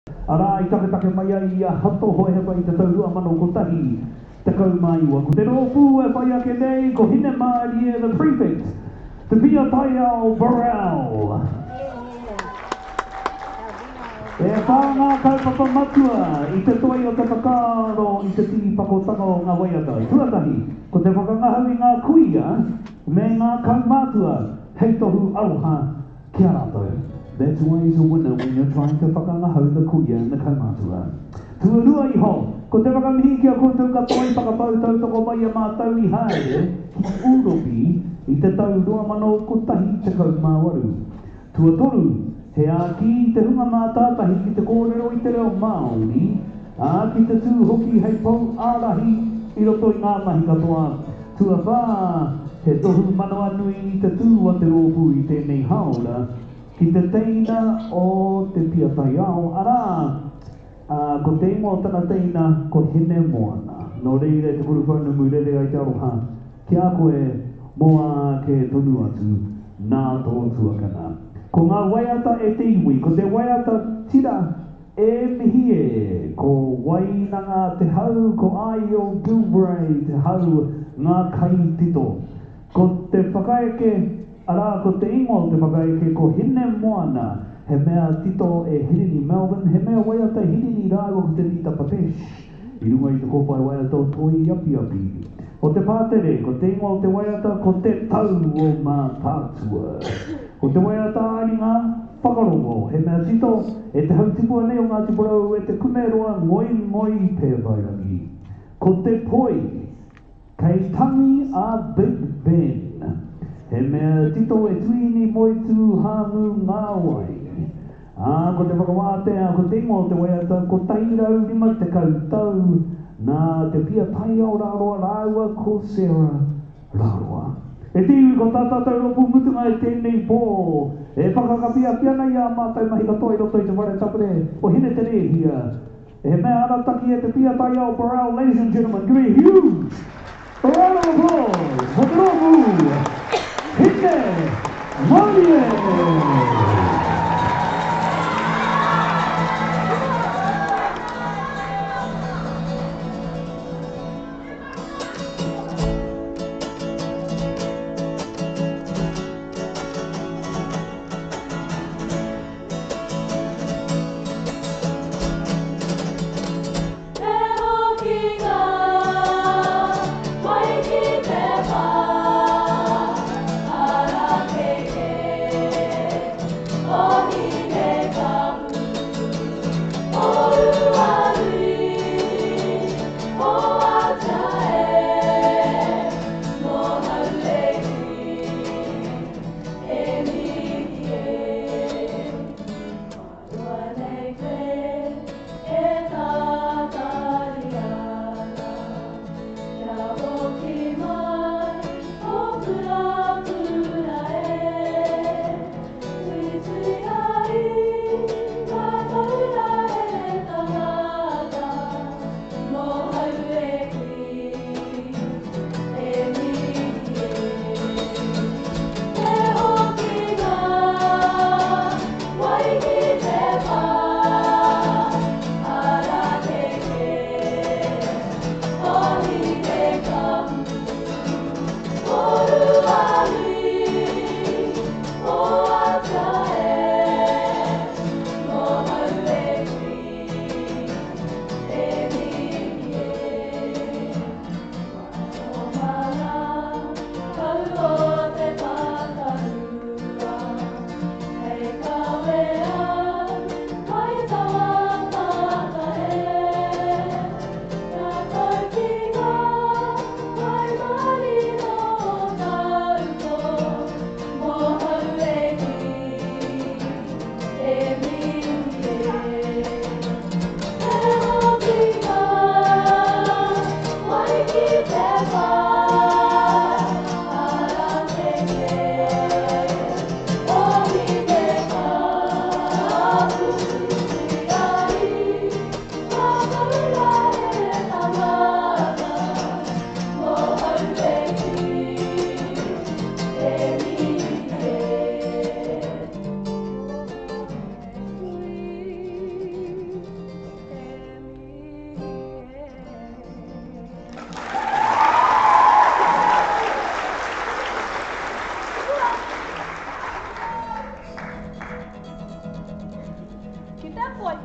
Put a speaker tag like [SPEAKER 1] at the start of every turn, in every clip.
[SPEAKER 1] Ara I take mai ai a hato hoe he pai te taurua mano ko tahi te kau mai ua. Ko te rōpū e pai ake nei ko hine maari e the prefect, te pia tai ao Burrell. E whānga kaupapa matua I te toi o te whakaaro I te tini pakotanga o ngā waiata. I tuatahi, ko te whakangahau I ngā kuia me ngā kaumātua hei tohu aroha ki a rātou. That's why he's a winner when you're trying to whakangahau the kuia and the kaumātua. Tuarua iho, ko te whakamihi ki a koutou katoa I whakapau tau toko mai a mātau I haere ki Uropi I te tau 2001 te kaumāwaru. Tuatoru, he a ki te hunga mātātahi ki te kōrero I te reo Māori, a ki te tū hoki hei pau ārahi I roto I ngā mahi katoa. Tua whā, he tohu manoa nui I te tū a te rōpū I tēnei haora, ki te teina o te piatai ao. Ara, ko te imo o tana teina ko hene moana. No reire te kuru whanu murere ai te aroha, ki a koe moa ke tonu atu, nā tō tuakana. Ko ngā waiata e te iwi, ko te waiata tira e mihi e, ko wainanga te hau, ko ai o Gilbray, te hau ngā kai tito. Ko te whakaeke, ara ko te ingo te whakaeke, ko hine moana, he mea tito e Hirini Melbourne, he mea waiata Hirini rāgo ko te Rita Papesh. I runga I te kōpai waiata o toi api api. Ko te pātere, ko te ingo te waiata, ko te tau o mā tātua. Ko te waiata aringa, whakarongo, he mea tito, e te hautipua nei o ngā tipurau, e te kumeroa ngoi pe vairangi. Ko te poi, kei tangi a Big Ben, he mea tito e tuini moitu hāmu ngāwai. Ko te whakawātea, ko te ingo te waiata, ko tairau rima te kautau, nā te pia tai ao rāroa rāua ko Sarah rāroa. E te iwi ko tātātou ropu mutunga e tēnei pō, e whakakapia piana I a mātai mahi katoa I roto I te whare tapere, o hine te rehia. E mea arataki e te pia tai ao Burrell, ladies and gentlemen, give me a huge round of applause for the ropu, hine Marie.
[SPEAKER 2] poi.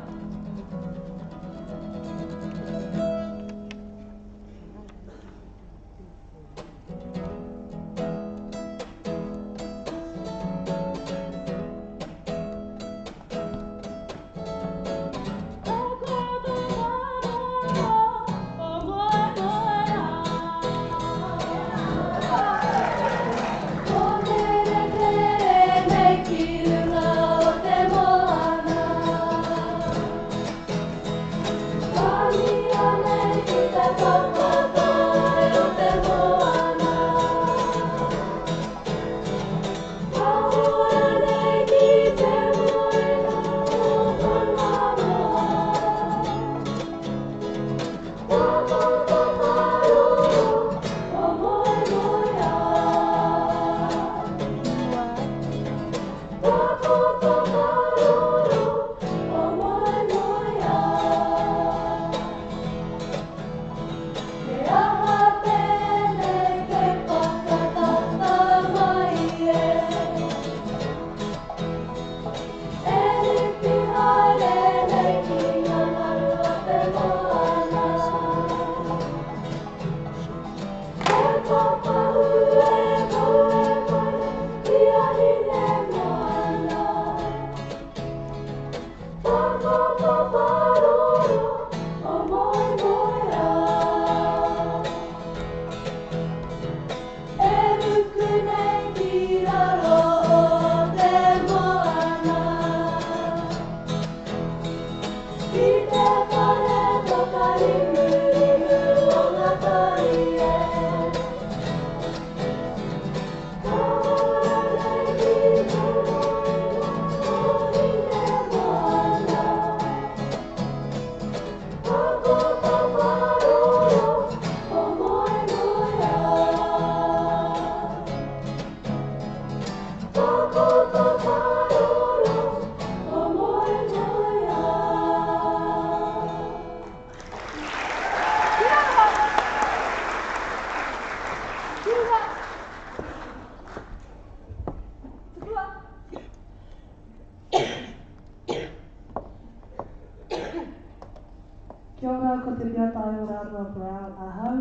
[SPEAKER 3] Kia ora, ko te piata o Rāua Brown ahau.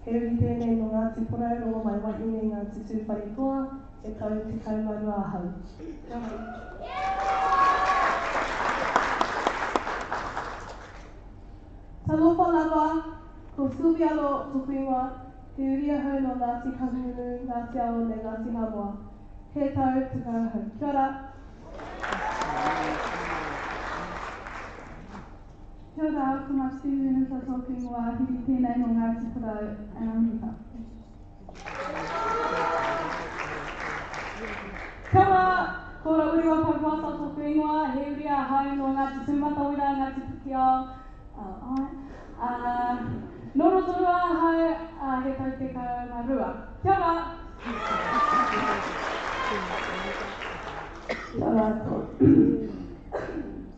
[SPEAKER 3] He uri tēnei no Ngāti Porou o mai wahine Ngāti Tūwharetoa, e tau te kaumaru ahau. Kia ora. Talofa lava, ko Subialo Tukuinga, he uri ahau no Ngāti Kahungunu, Ngāti Awa me Ngāti Hamoa. He tau te kauhau. Kia ora.
[SPEAKER 4] Kia ora, ko ngā Stephen sa tōku ingoa, hiri tēnei no Ngāti Porou, Anamita. Kia ora, ko Rauriwa Papua sa tōku ingoa, he uri a hau no Ngāti Tūmatawira, Ngāti Pukiao, Noro Torua hau, he tau te kaunarua. Kia ora.
[SPEAKER 3] Kia ora, ko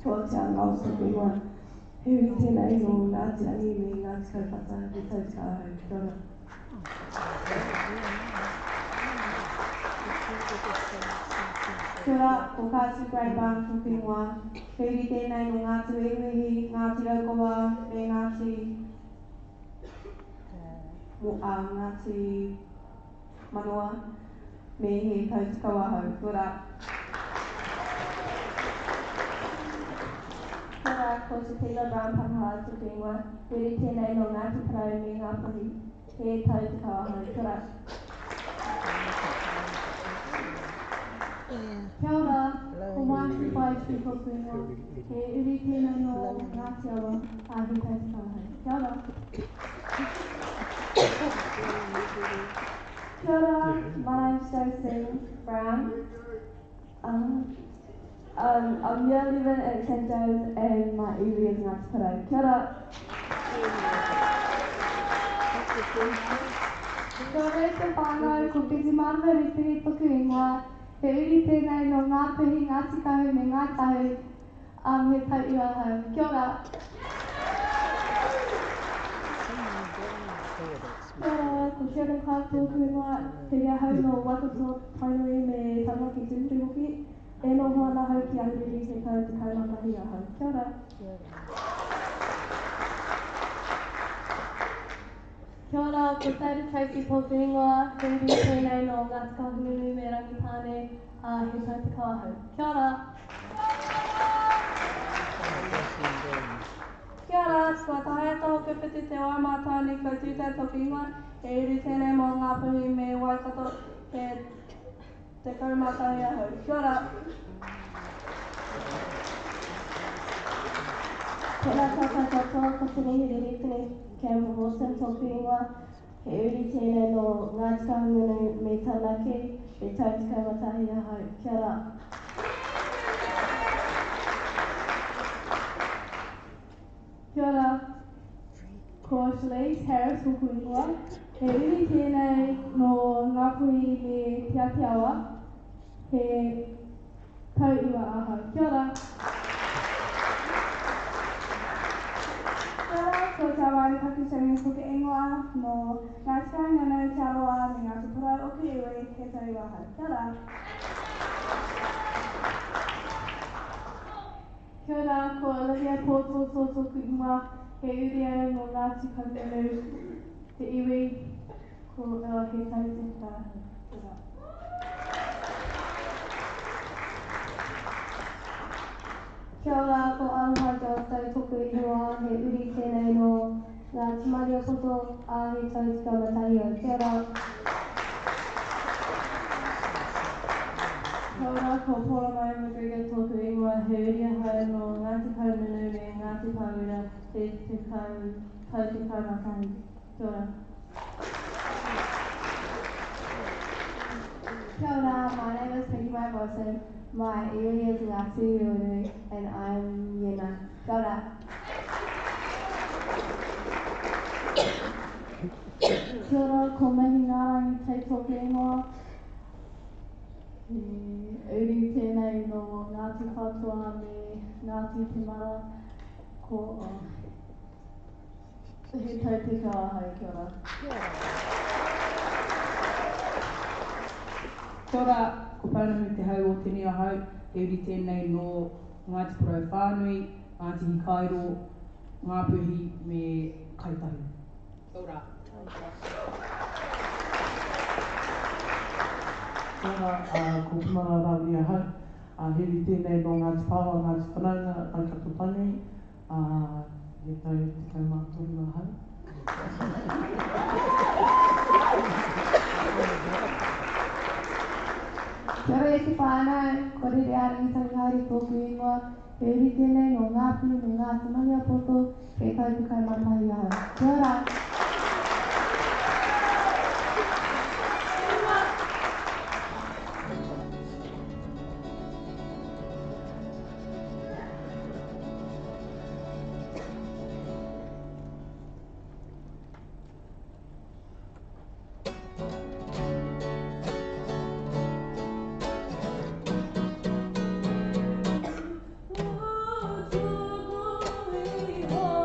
[SPEAKER 3] Te Angao sa tōku ingoa. He uri tēnei no Ngāti Rangi me Ngāti Kaupata, he tau te kauhau. Kia ora.
[SPEAKER 4] Kia ora, ko Kātu Greybarn tōku ingoa, he uri tēnei no Ngāti Wehiwehi, Ngāti Raukawa, me Ngāti Manoa, me he tau te kauahau. Kia ora.
[SPEAKER 5] Kia ora, ko te Tila Brown Pakaha tōku ingoa, he uri tēnei no Ngāti Porou me Ngā Puhi, he tau te kauahau. Kia ora.
[SPEAKER 4] Kia ora, ko Māki Whaitu tōku ingoa, he uri tēnei no Ngāti Awa, he tau te kauhau. Kia ora.
[SPEAKER 5] Kia ora, my name's Josephine Brown. I'm year 11 at St. Joe's and my uri is Ngāti Porou. Kia ora.
[SPEAKER 4] Ko rete whānau, ko Piti Marwa Ritiri tōku ingoa, he uri tēnei no Ngā Puhi, Ngāti Kahu me Ngā Tahu, he tau iwa hau. Kia ora.
[SPEAKER 5] Kia ora, ko Sharon Clark tōku ingoa, he rea hau no Wakato Tainui me Tamaki Tūpiri hoki. E no hoa la hau ki ahuriri te tau te kaumatahi a hau. Kia ora.
[SPEAKER 3] Kia ora, ko Tairi Tracy tōku ingoa, he uri tēnei no Ngāti Kahungunu me Rangitane, he tau te kāhau. Kia ora.
[SPEAKER 5] Kia ora, kua tahea toho kewhiti te Waimātāne ko tūtai tōku ingoa, he uri tēnei mō ngā puhi me Waikato te kaumatahi a hau. Kia ora.
[SPEAKER 3] Tēnā tātou katoa, ko tēnei hiriri tēnei Campbell Wilson tōku ingoa. He uri tēnei no Ngāti Kahungunu me Tānaki, me tau te kaumatahi a hau. Kia ora. Kia ora. Ko Shalise Harris tōku ingoa. He uri tēnei no ngā puhi me Te Atiawa, he tau iwa a hau. Kia ora.
[SPEAKER 5] Kia ora, ko Tāwari Pakusami tōku ingoa no Ngāti Kahungunu, Te Aroa me Ngāti Porou Oku Iwi, he tau iwa hau. Kia ora.
[SPEAKER 3] Kia ora, ko Olivia Pōtoto tōku ingoa. He uri au no Ngāti Kahungunu, te iwi, ko he tau te kāhau. Kia ora.
[SPEAKER 4] Kia ora, ko Aloha Johnstone tōku ingoa, he uri tēnei no ngā timaria poto a he tau te kaumatahi o. Kia ora.
[SPEAKER 3] Kia ora, ko Paula Mai McGregor tōku ingoa. He uri ahau no Ngāti Kaumunu me Ngāti Pāwera, tau te kaumatahi. Kia ora.
[SPEAKER 4] Kia ora, my name is Peggy Mai Wilson. My area is Ngāti Uru, and I'm Yena. Kia ora.
[SPEAKER 3] Kia ora, ko Mahi Ngārangi tei tōku ingoa. He uri tēnei no Ngāti Whātua me Ngāti Te Mara, ko he tau te kāhau. Kia ora.
[SPEAKER 2] Kia ora, ko Paunamu te hau o te nia hau, he uri tēnei no Ngāti Porou Whānui, Ngāti Hikairo, Ngāpuhi me Kaitahi. Kia ora.
[SPEAKER 6] Kia ora, ko Pumara Rawi ahau, he uri tēnei no Ngāti Pāwa, Ngāti Whananga, Waikato Tanui, he tau te kaumātoru ahau.
[SPEAKER 4] Kia ora e te whānau, ko Rere Arangi Tangihari tōku ingoa. He uri tēnei no ngā pū me ngā timaria poto, he tau te kaumatahi a hau. Kia ora.
[SPEAKER 3] Oh,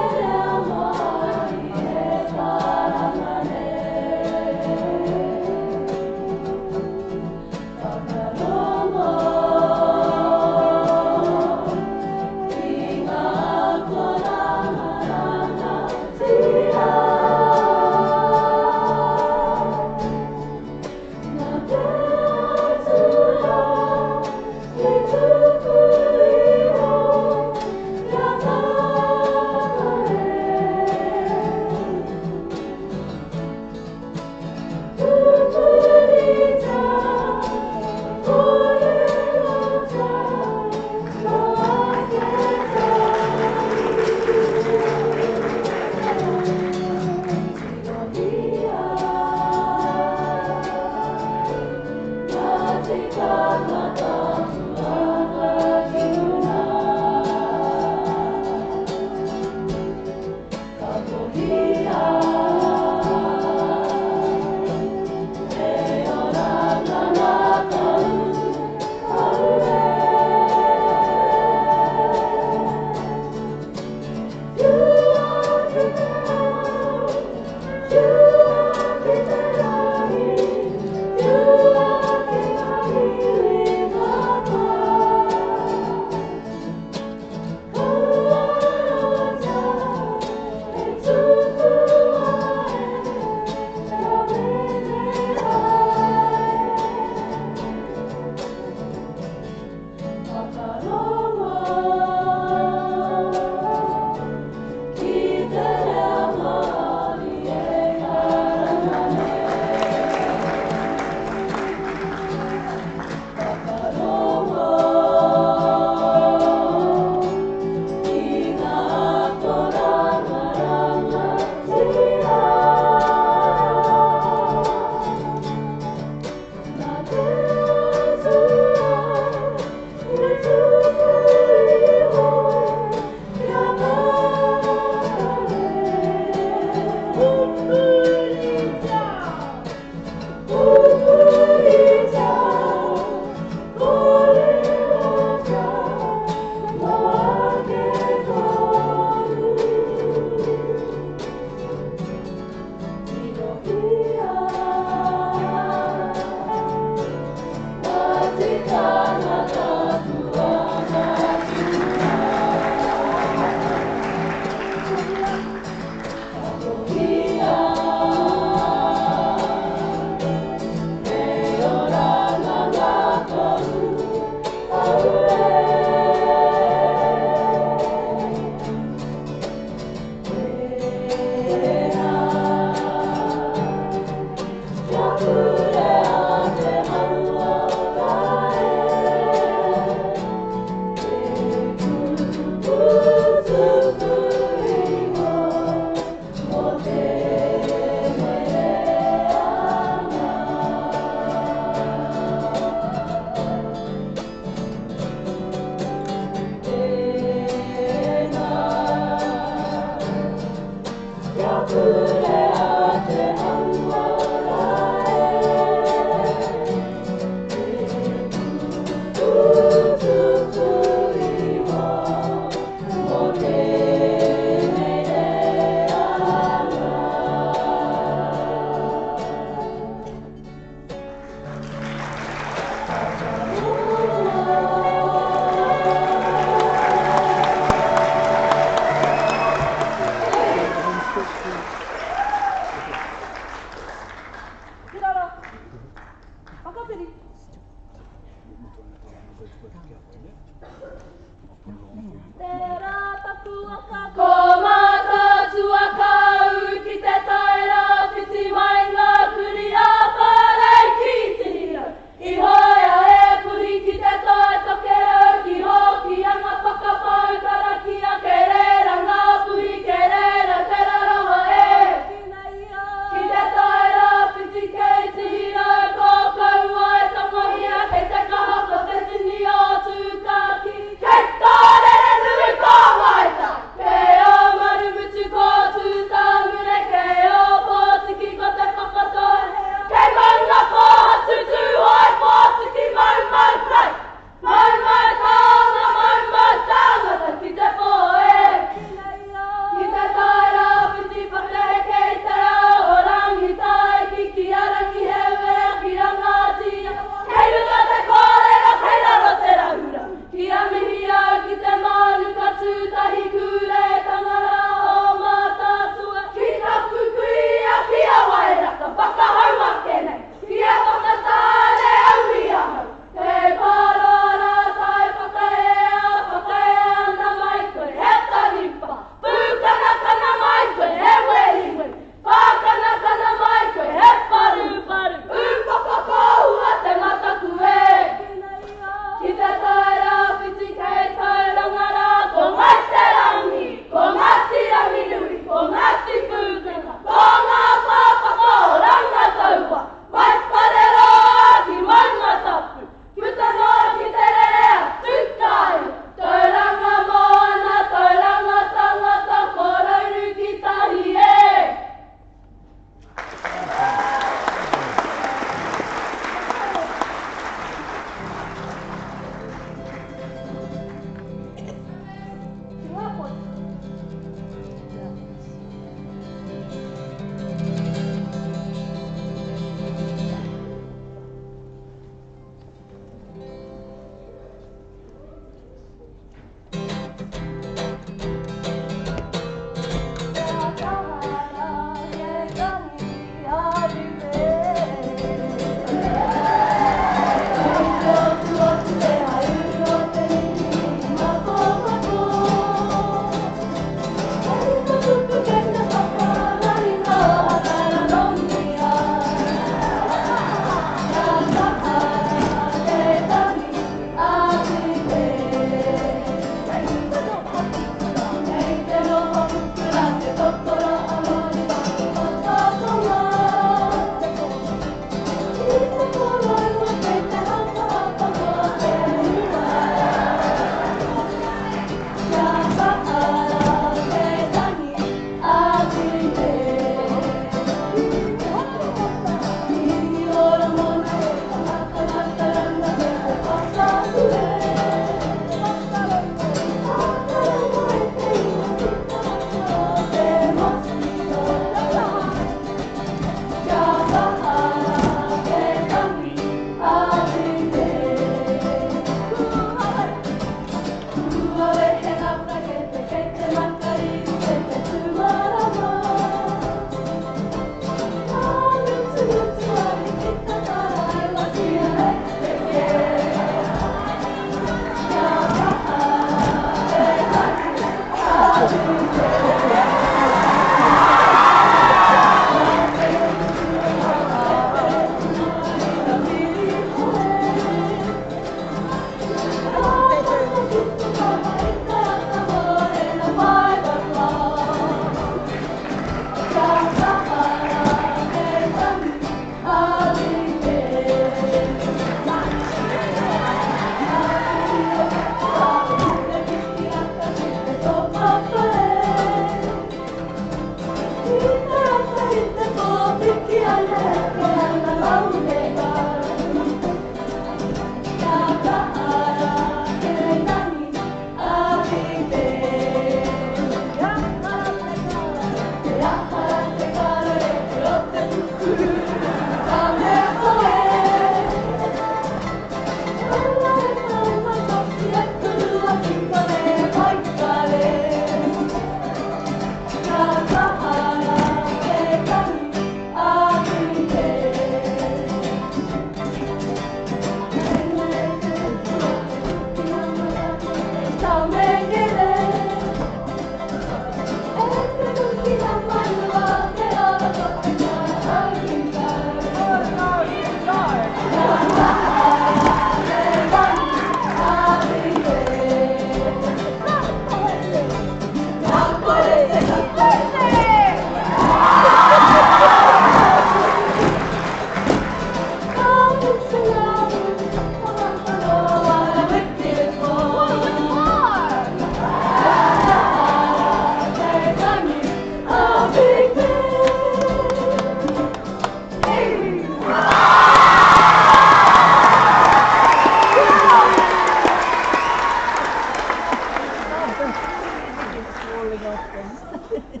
[SPEAKER 7] falling off them.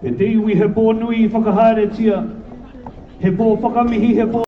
[SPEAKER 1] E te iwi he pō nui whakahaere tia, he pō whakamihi, he pō